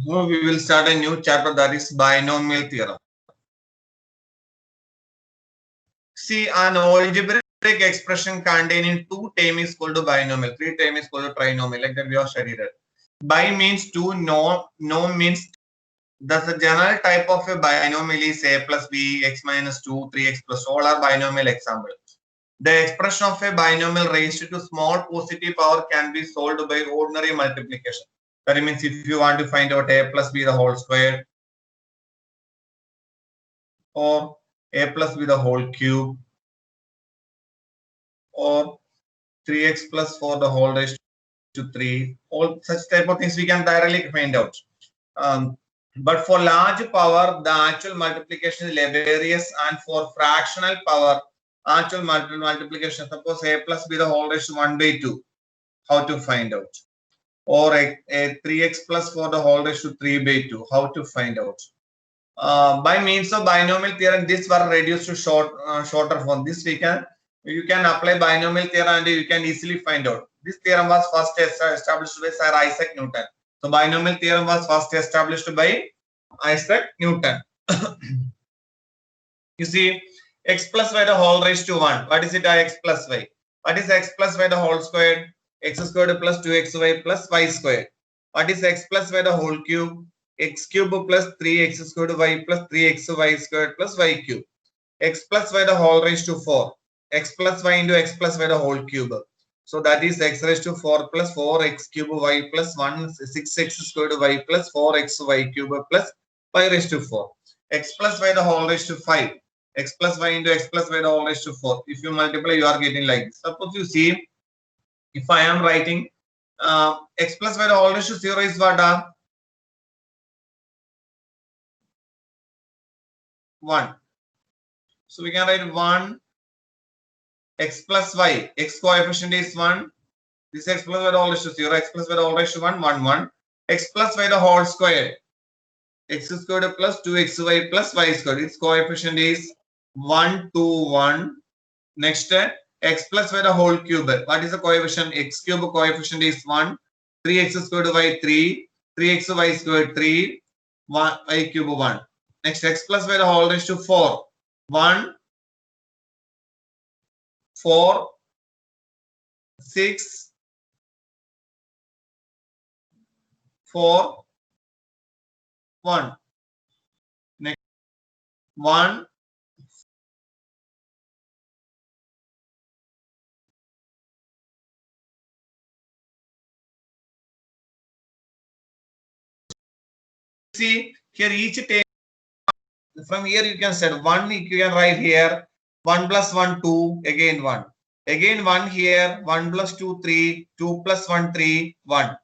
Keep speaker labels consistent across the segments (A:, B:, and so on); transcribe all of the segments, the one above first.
A: Now we will start a new chapter, that is binomial theorem. See, an algebraic expression containing two terms is called binomial, three terms is called trinomial, like that we have studied it. Bi means two, no means. Thus, the general type of a binomial is a plus b, x minus 2, 3x plus. All are binomial examples. The expression of a binomial raised to small positive power can be solved by ordinary multiplication. That means if you want to find out a plus b the whole square, or a plus b the whole cube, or 3x plus 4 the whole raised to 3, all such type of things we can directly find out. But for large power, the actual multiplication is laborious, and for fractional power, actual multiplication, suppose a plus b the whole raised to 1 by 2, how to find out? Or a 3x plus 4 the whole raised to 3 by 2, how to find out? By means of binomial theorem, this were reduced to shorter form. This you can apply binomial theorem and you can easily find out. This theorem was first established by Sir Isaac Newton. So binomial theorem was first established by Isaac Newton. You see, x plus y the whole raised to 1. What is it? X plus y. What is x plus y the whole squared? X squared plus 2xy plus y squared. What is x plus y the whole cube? X cube plus 3x squared y plus 3xy squared plus y cube. X plus y the whole raised to 4. X plus y into x plus y the whole cube. So that is x raised to 4 plus 4x cube y plus 1 6x squared y plus 4xy cube plus y raised to 4. X plus y the whole raised to 5. X plus y into x plus y the whole raised to 4. If you multiply, you are getting like this. Suppose you see, if I am writing x plus y the whole raised to 0 is what? 1. So we can write 1 x plus y. X coefficient is 1. This x plus y the whole raised to 0. X plus y the whole raised to 1, 1, 1. X plus y the whole square. X squared plus 2xy plus y squared. Its coefficient is 1, 2, 1. Next, x plus y the whole cube. What is the coefficient? X cube coefficient is 1. 3x squared y 3. 3xy squared 3. 1, y cube 1. Next, x plus y the whole raised to 4. 1, 4, 6, 4, 1. Next, 1, see here each term. From here you can set 1, you can write here 1 plus 1 2, again 1, again 1 here, 1 plus 2 3, 2 plus 1 3, 1.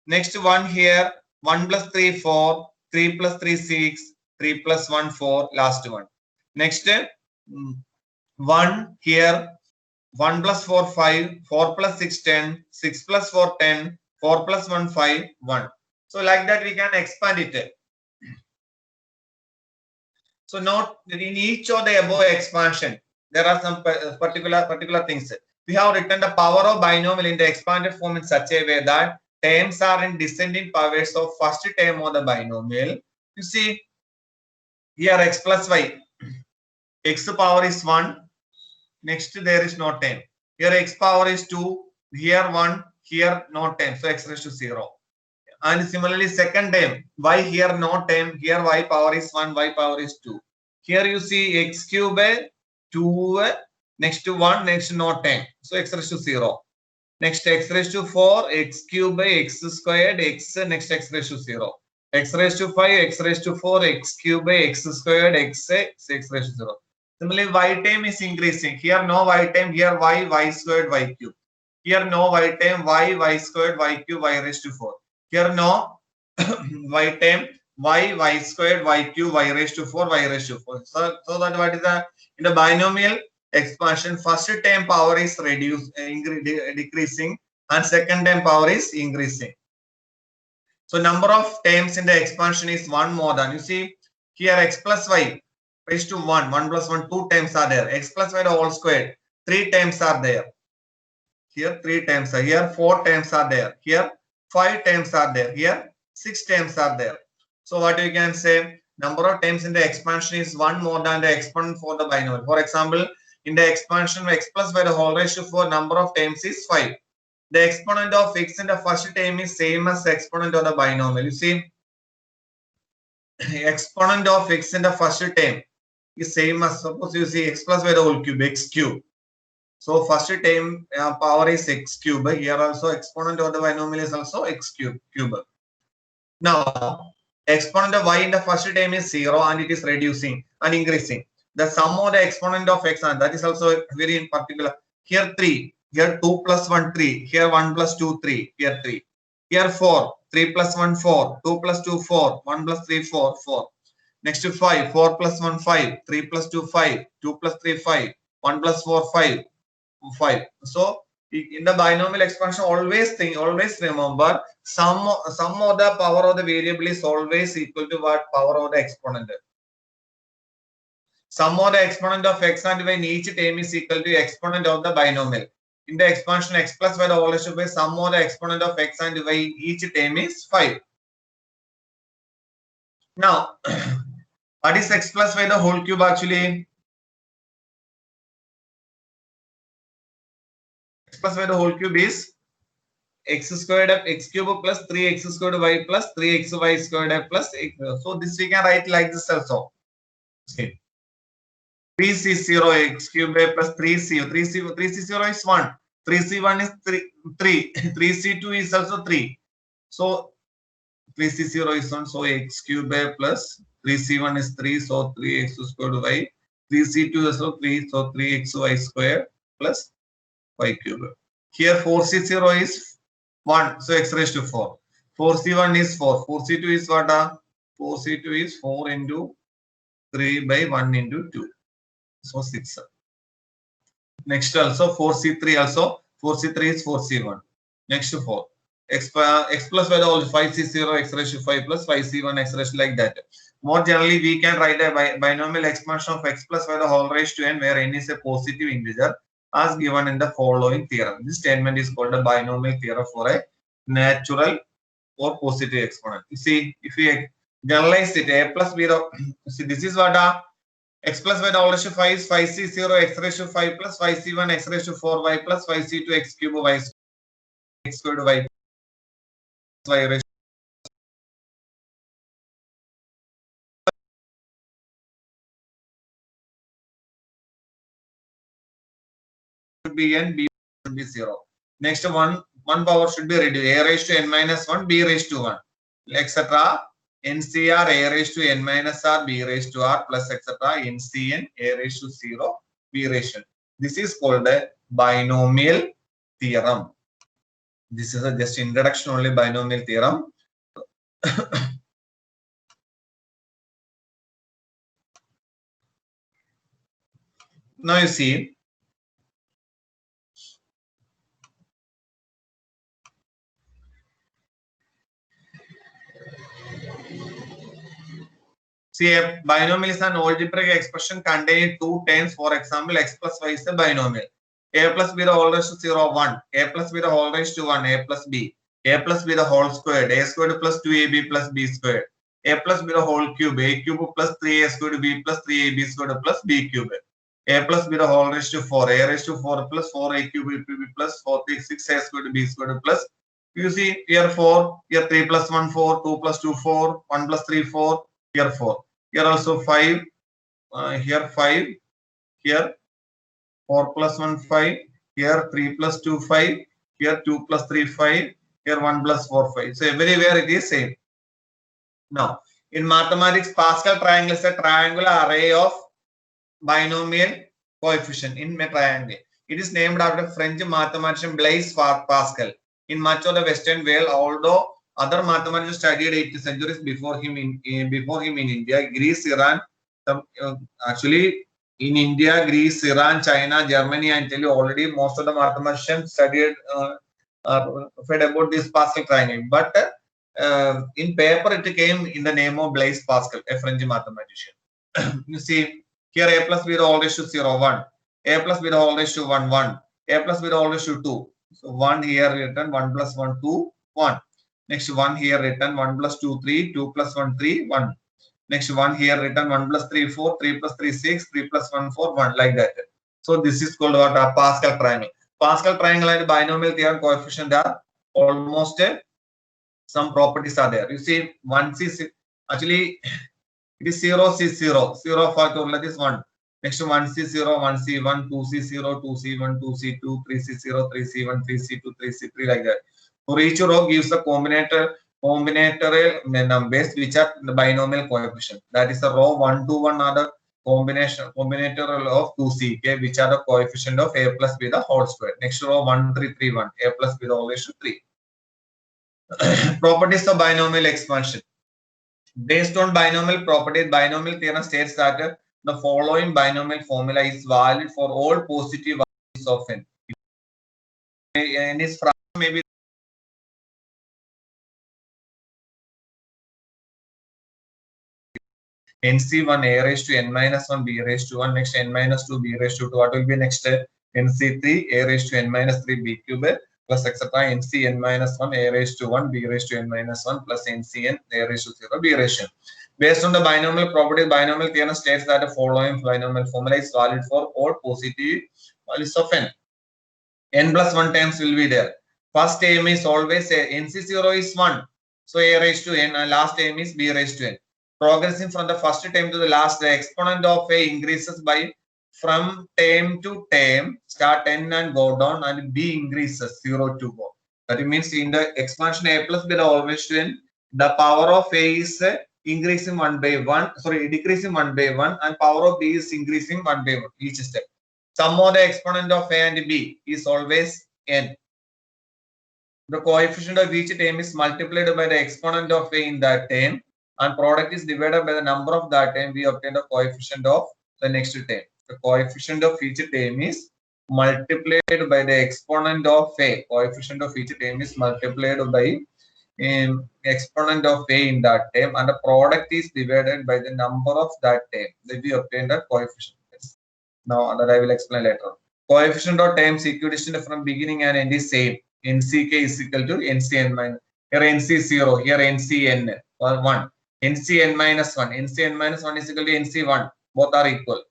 A: Next 1 here, 1 plus 3 4, 3 plus 3 6, 3 plus 1 4, last one. Next 1 here, 1 plus 4 5, 4 plus 6 10, 6 plus 4 10, 4 plus 1 5, 1. So like that we can expand it. So now in each of the above expansion, there are some particular things. We have written the power of binomial in the expanded form in such a way that terms are in descending powers of first term of the binomial. You see here x plus y, x power is 1. Next there is no term. Here x power is 2. Here 1. Here no term. So x raised to 0. And similarly second term, y here no term, here y power is 1, y power is 2. Here you see x cube 2, next to 1, next to no term, so x raised to 0. Next x raised to 4, x cube by x squared, x, next x raised to 0. X raised to 5, x raised to 4, x cube by x squared, x raised to 0. Similarly y term is increasing. Here no y term, here y squared, y cube. Here no y term, y squared, y cube, y raised to 4. Here no y term, y squared, y cube, y raised to 4, y raised to 4. So that what is the in the binomial expansion, first term power is decreasing, and second term power is increasing. So number of terms in the expansion is 1 more than. You see here x plus y raised to 1, 1 plus 1, 2 terms are there. X plus y the whole squared, 3 terms are there. Here 3 terms are here, 4 terms are there. Here 5 terms are there. Here 6 terms are there. So what you can say, number of terms in the expansion is 1 more than the exponent for the binomial. For example, in the expansion x plus y the whole ratio for number of terms is 5. The exponent of x in the first term is same as exponent of the binomial. You see, exponent of x in the first term is same as, suppose you see x plus y the whole cube, x cube. So first term power is x cube. Here also exponent of the binomial is also x cube. Now, exponent of y in the first term is 0 and it is reducing and increasing. The sum of the exponent of x, and that is also very in particular. Here 3, here 2 plus 1, 3, here 1 plus 2, 3, here 3. Here 4, 3 plus 1, 4, 2 plus 2, 4, 1 plus 3, 4, 4. Next to 5, 4 plus 1, 5, 3 plus 2, 5, 2 plus 3, 5, 1 plus 4, 5, 5. So, in the binomial expansion, always remember sum of the power of the variable is always equal to what? Power of the exponent. Sum of the exponent of x and y in each term is equal to exponent of the binomial. In the expansion, x plus y the whole ratio by sum of the exponent of x and y in each term is 5. Now, what is x plus y the whole cube actually? X plus y the whole cube is x squared of x cube plus 3x squared y plus 3xy squared plus x. So this we can write like this also. See, 3c0 x cube plus 3c0 is 1. 3c1 is 3. 3c2 is also 3. So 3c0 is 1. So x cube plus 3c1 is 3. So 3x squared y. 3c2 is also 3. So 3xy squared plus y cube. Here 4c0 is 1. So x raised to 4. 4c1 is 4. 4c2 is what? 4c2 is 4 into 3 by 1 into 2. So 6. Next also 4c3 also. 4c3 is 4c1. Next to 4. X plus y the whole 5c0 x raised to 5 plus 5c1 x raised to like that. More generally, we can write a binomial expansion of x plus y the whole raised to n where n is a positive integer as given in the following theorem. This statement is called a binomial theorem for a natural or positive exponent. You see, if we generalize it, a plus b, see this is what x plus y the whole ratio 5 is 5c0 x raised to 5 plus 5c1 x raised to 4y plus 5c2 x cube y squared y raised to be n, b should be 0. Next one power should be reduced. A raised to n minus 1, b raised to 1, etc. NCR a raised to n minus r, b raised to r plus etc. NCN a raised to 0, b raised to. This is called a binomial theorem. This is a just introduction only binomial theorem. Now you see. See, a binomial is an algebraic expression containing two terms. For example, x plus y is a binomial. A plus b the whole raised to 0, 1. A plus b the whole raised to 1. A plus b. A plus b the whole squared. A squared plus 2ab plus b squared. A plus b the whole cube. A cube plus 3a squared b plus 3ab squared plus b cube. A plus b the whole raised to 4. A raised to 4 plus 4a cube b plus 6a squared b squared plus. You see here 4. Here 3 plus 1 4. 2 plus 2 4. 1 plus 3 4. Here 4. Here also 5, here 5, here 4 plus 1 5, here 3 plus 2 5, here 2 plus 3 5, here 1 plus 4 5. So everywhere it is same. Now in mathematics, Pascal triangle is a triangular array of binomial coefficient in a triangle. It is named after French mathematician Blaise Pascal. In much of the Western world, although other mathematicians studied 8 centuries before him in India, Greece, Iran. Actually, in India, Greece, Iran, China, Germany, and Italy, already most of the mathematicians studied read about this Pascal triangle. But in paper, it came in the name of Blaise Pascal, a French mathematician. You see here, a plus b the whole raised to 0, 1. A plus b the whole raised to 1, 1. A plus b the whole raised to 2. So 1 here written 1 plus 1, 2, 1. Next one here written 1 plus 2 3, 2 plus 1 3 1. Next one here written 1 plus 3 4, 3 plus 3 6, 3 plus 1 4 1, like that. So this is called what? A Pascal triangle. Pascal triangle and binomial theorem coefficient are almost some properties are there. You see 1c actually it is 0 c 0 0 factorial is 1. Next 1c0 1c1 2c0 2c1 2c2 3c0 3c1 3c2 3c3, like that. For each row gives the combinatorial numbers which are the binomial coefficient. That is the row 1 to 1 are the combinatorial of 2ck, which are the coefficient of a plus b the whole square. Next row 1 3 3 1, a plus b the whole raised to 3. Properties of binomial expansion. Based on binomial properties, binomial theorem states that the following binomial formula is valid for all positive values of n. N is from maybe nc1 a raised to n minus 1 b raised to 1, next n minus 2 b raised to 2. What will be next? nc3 a raised to n minus 3 b cube plus etc. nc n minus 1 a raised to 1 b raised to n minus 1 plus ncn a raised to 0 b raised to. Based on the binomial property, binomial theorem states that the following binomial formula is valid for all positive values of n. N plus 1 times will be there. First term is always nc0 is 1. So a raised to n, and last term is b raised to n. Progressing from the first term to the last, the exponent of a increases by from term to term, start n and go down, and b increases 0 to go. That means in the expansion a plus b the always to n, the power of a is increasing 1 by 1, sorry, decreasing 1 by 1, and power of b is increasing 1 by 1 each step. Sum of the exponent of a and b is always n. The coefficient of each term is multiplied by the exponent of a in that term, and product is divided by the number of that term. We obtain the coefficient of the next term. The coefficient of each term is multiplied by the exponent of a. Coefficient of each term is multiplied by exponent of a in that term, and the product is divided by the number of that term. Then we obtain the coefficient. Now that I will explain later. Coefficient of terms equidistant from beginning and end is same. nck is equal to ncn minus. Here nc0, here ncn or 1. ncn minus 1. ncn minus 1 is equal to nc1. Both are equal.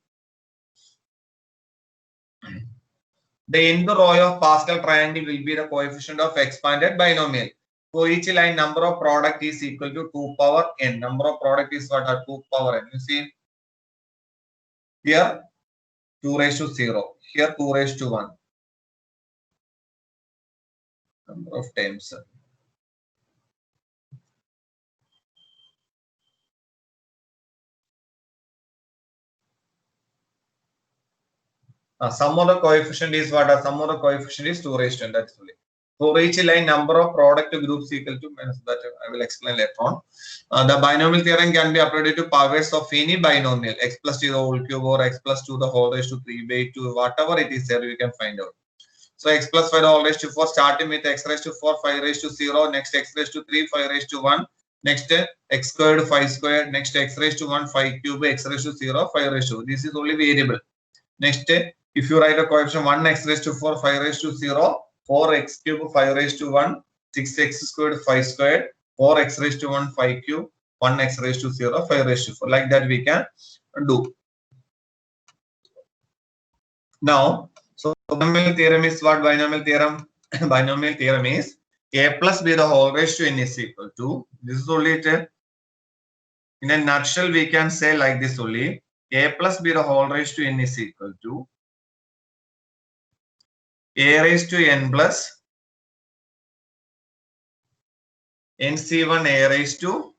A: The nth row of Pascal triangle will be the coefficient of expanded binomial. For each line, number of product is equal to 2 power n. Number of product is what? 2 power n. You see here 2 raised to 0. Here 2 raised to 1. Number of times. Sum of the coefficient is what? Sum of the coefficient is 2 raised to n. That's only. For each line, number of product groups equal to minus that I will explain later on. The binomial theorem can be applied to powers of any binomial, x plus 2 the whole cube or x plus 2 the whole raised to 3 by 2, whatever it is there, you can find out. So x plus 5 the whole raised to 4, starting with x raised to 4, 5 raised to 0, next x raised to 3, 5 raised to 1, next x squared, 5 squared, next x raised to 1, 5 cube, x raised to 0, 5 raised to 2. This is only variable. Next, if you write a coefficient 1 x raised to 4, 5 raised to 0, 4x cube, 5 raised to 1, 6x squared, 5 squared, 4x raised to 1, 5 cube, 1x raised to 0, 5 raised to 4. Like that we can do. Now, so binomial theorem is what? Binomial theorem? Binomial theorem is a plus b the whole raised to n is equal to, this is only it. In a nutshell, we can say like this only. A plus b the whole raised to n is equal to a raised to n plus nc1 a raised to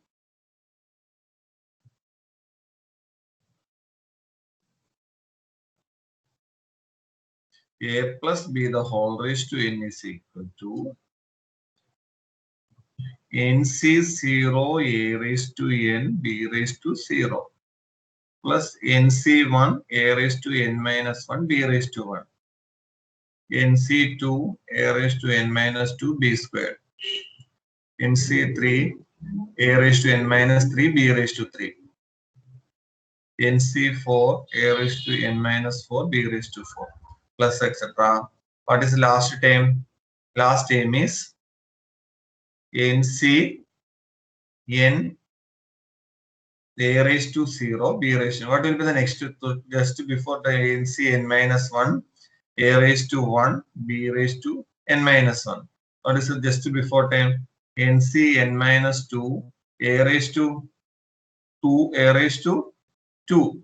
A: a plus b the whole raised to n is equal to nc0 a raised to n b raised to 0 plus nc1 a raised to n minus 1 b raised to 1 nc2 a raised to n minus 2 b squared nc3 a raised to n minus 3 b raised to 3 nc4 a raised to n minus 4 b raised to 4 plus etc. What is the last term? Last term is NC N A raised to 0 B raised to, what will be the next just before the NC N minus 1 A raised to 1 B raised to N minus 1. What is it just before time? NC N minus 2 A raised to 2 A raised to 2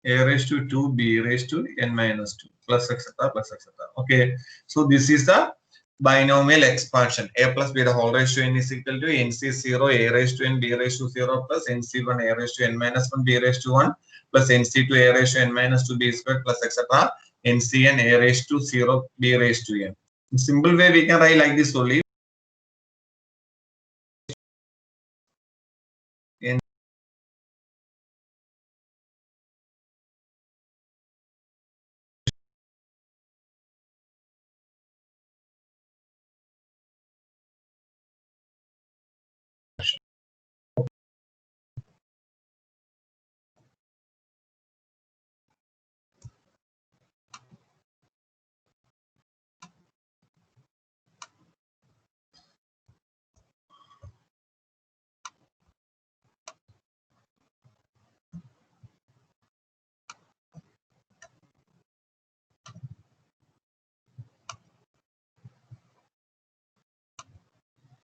A: A raised to 2 B raised to N minus 2 plus etc. plus etc. Okay, so this is the binomial expansion. A plus B the whole raised to N is equal to NC 0 A raised to N B raised to 0 plus NC 1 A raised to N minus 1 B raised to 1 plus NC 2 A raised to N minus 2 B squared plus etc. NC N A raised to 0 B raised to N. In simple way we can write like this only.